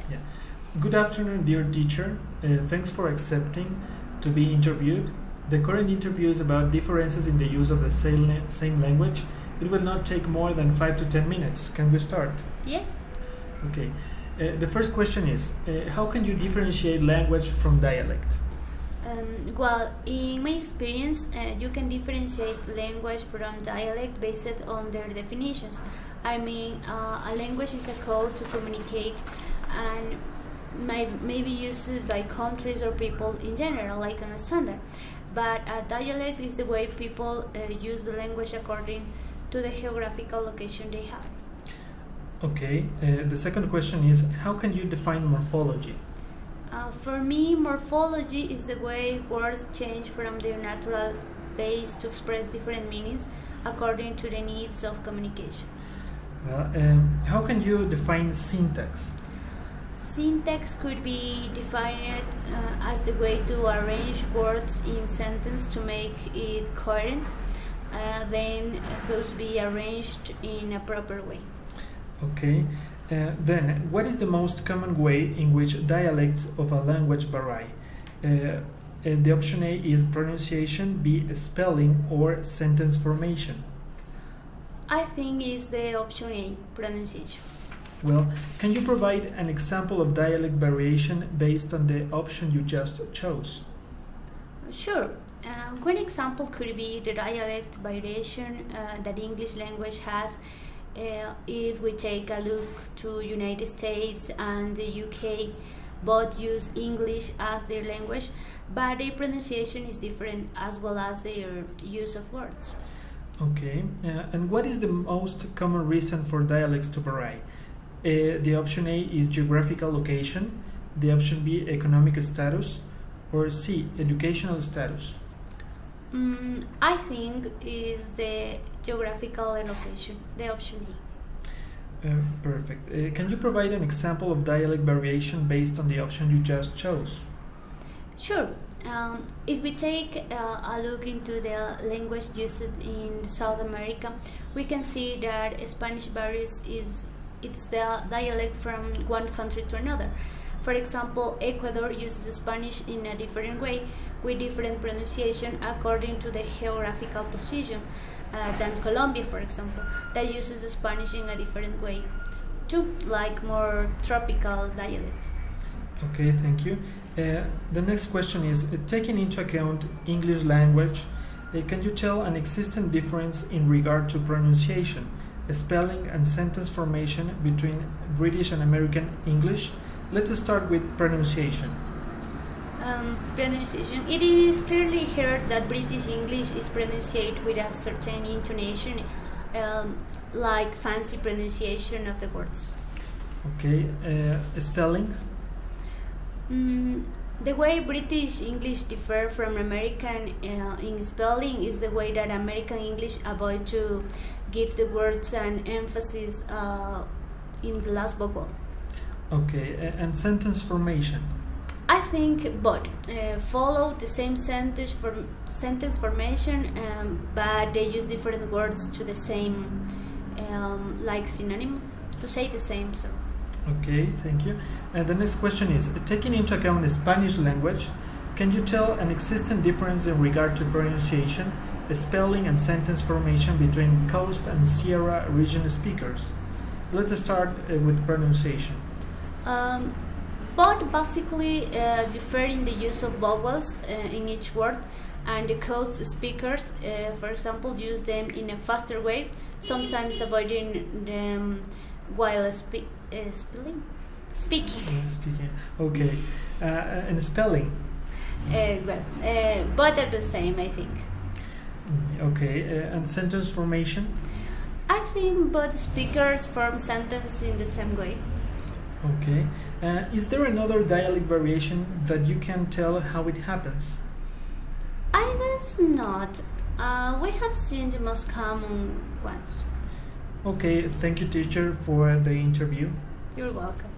Yeah. Good afternoon, dear teacher. Thanks for accepting to be interviewed. The current interview is about differences in the use of the same language. It will not take more than 5 to 10 minutes. Can we start? Yes. Okay. The first question is, how can you differentiate language from dialect? Well, in my experience, you can differentiate language from dialect based on their definitions. I mean, a language is a code to communicate and may be used by countries or people in general, like on a standard. But a dialect is the way people use the language according to the geographical location they have. Okay. The second question is, how can you define morphology? For me, morphology is the way words change from their natural base to express different meanings according to the needs of communication. Well, how can you define syntax? Syntax could be defined as the way to arrange words in sentence to make it coherent, then those be arranged in a proper way. Okay. Then, what is the most common way in which dialects of a language vary? The option A is pronunciation, B spelling, or sentence formation. I think it's the option A, pronunciation. Well, can you provide an example of dialect variation based on the option you just chose? Sure. One example could be the dialect variation that the English language has. If we take a look to United States and the UK, both use English as their language, but their pronunciation is different as well as their use of words. Okay, and what is the most common reason for dialects to vary? The option A is geographical location, the option B economic status, or C educational status. I think is the geographical location, the option A. Perfect. Can you provide an example of dialect variation based on the option you just chose? Sure. If we take a look into the language used in South America, we can see that Spanish varies it's the dialect from one country to another. For example, Ecuador uses Spanish in a different way with different pronunciation according to the geographical position than Colombia, for example, that uses Spanish in a different way too, like more tropical dialect. Okay, thank you. The next question is, taking into account English language, can you tell an existing difference in regard to pronunciation, spelling, and sentence formation between British and American English? Let's start with pronunciation. Pronunciation. It is clearly heard that British English is pronounced with a certain intonation, like fancy pronunciation of the words. Okay, spelling? The way British English differ from American in spelling is the way that American English avoid to give the words an emphasis in the last vowel. Okay, and sentence formation? I think both follow the same sentence formation, but they use different words to the same, like synonym, to say the same. So. Okay, thank you. And the next question is, taking into account the Spanish language, can you tell an existing difference in regard to pronunciation, spelling, and sentence formation between coast and Sierra region speakers? Let's start with pronunciation. Both basically differ in the use of vowels in each word, and the coast speakers, for example, use them in a faster way, sometimes avoiding them while speaking. Speaking. Okay. And spelling? Both are the same, I think. Okay. And sentence formation? I think both speakers form sentences in the same way. Okay. Is there another dialect variation that you can tell how it happens? I guess not. We have seen the most common ones. Okay, thank you, teacher, for the interview. You're welcome.